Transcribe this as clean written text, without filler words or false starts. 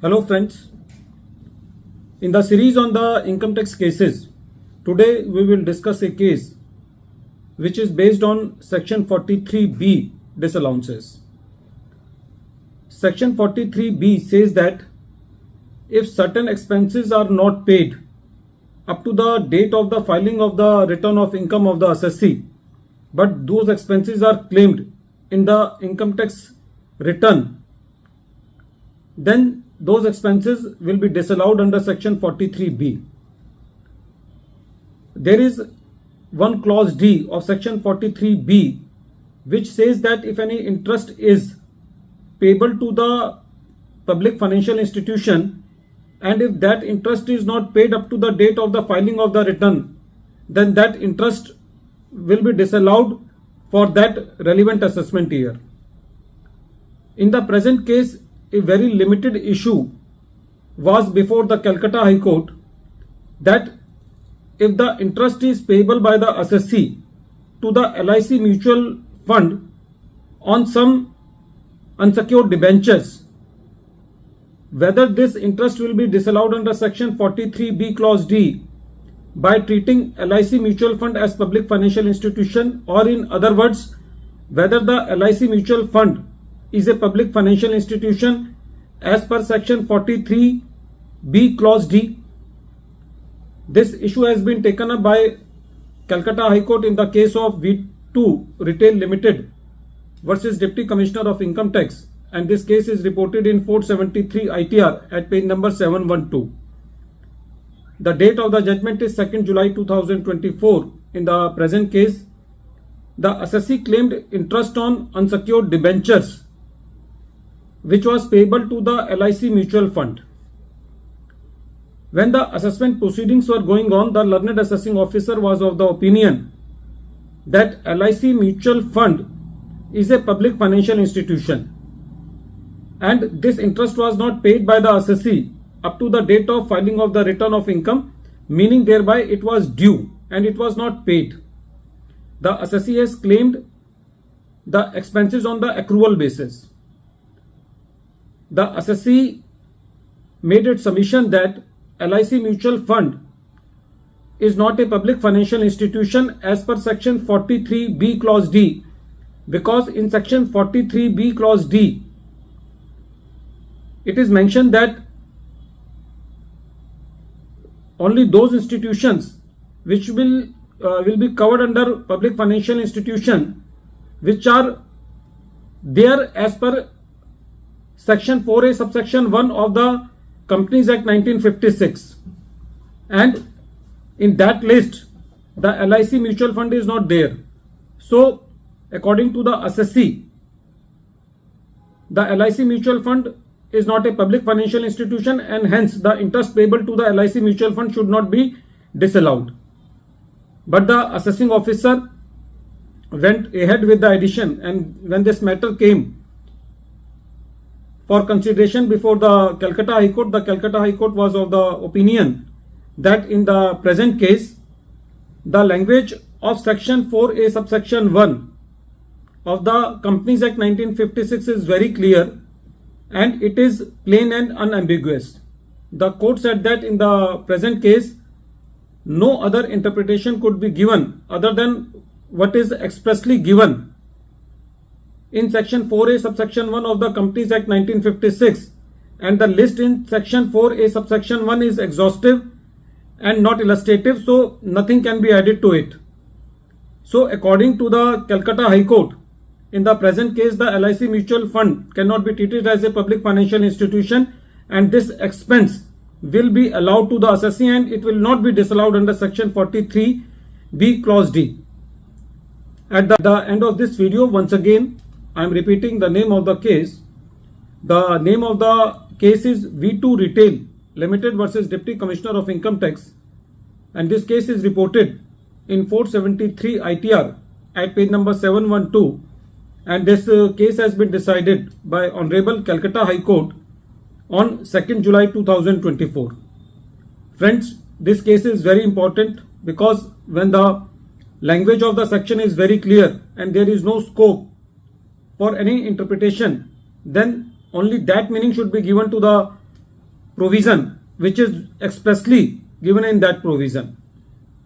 Hello friends, in the series on the income tax cases, today we will discuss a case which is based on section 43B disallowances. Section 43B says that if certain expenses are not paid up to the date of the filing of the return of income of the assessee, but those expenses are claimed in the income tax return, then those expenses will be disallowed under section 43B. There is one clause D of section 43B which says that if any interest is payable to the public financial institution and if that interest is not paid up to the date of the filing of the return, then that interest will be disallowed for that relevant assessment year. In the present case, a very limited issue was before the Calcutta High Court that if the interest is payable by the assessee to the LIC mutual fund on some unsecured debentures, whether this interest will be disallowed under section 43B clause D by treating LIC mutual fund as public financial institution, or in other words, whether the LIC mutual fund is a public financial institution as per section 43B clause D. This issue has been taken up by Calcutta High Court in the case of V2 Retail Limited versus Deputy Commissioner of Income Tax, and this case is reported in 473 ITR at page number 712. The date of the judgment is 2nd July 2024. In the present case, the assessee claimed interest on unsecured debentures which was payable to the LIC mutual fund. When the assessment proceedings were going on, the learned assessing officer was of the opinion that LIC mutual fund is a public financial institution and this interest was not paid by the assessee up to the date of filing of the return of income, meaning thereby it was due and it was not paid. The assessee has claimed the expenses on the accrual basis. The assessee made its submission that LIC mutual fund is not a public financial institution as per section 43B clause D, because in section 43B clause D it is mentioned that only those institutions which will be covered under public financial institution which are there as per section 4A subsection 1 of the Companies Act 1956, and in that list the LIC mutual fund is not there. So according to the assessee, the LIC mutual fund is not a public financial institution and hence the interest payable to the LIC mutual fund should not be disallowed. But the assessing officer went ahead with the addition, and when this matter came for consideration before the Calcutta High Court, the Calcutta High Court was of the opinion that in the present case, the language of section 4A subsection 1 of the Companies Act 1956 is very clear and it is plain and unambiguous. The court said that in the present case, no other interpretation could be given other than what is expressly given in section 4A subsection 1 of the Companies Act 1956, and the list in section 4A subsection 1 is exhaustive and not illustrative, so nothing can be added to it. So according to the Calcutta High Court, in the present case the LIC mutual fund cannot be treated as a public financial institution and this expense will be allowed to the assessee and it will not be disallowed under section 43B clause D. At the end of this video, once again I am repeating the name of the case. The name of the case is V2 Retail Limited versus Deputy Commissioner of Income Tax, and this case is reported in 473 ITR at page number 712, and this case has been decided by Honorable Calcutta High Court on 2nd July 2024. Friends, this case is very important because when the language of the section is very clear and there is no scope for any interpretation, then only that meaning should be given to the provision which is expressly given in that provision.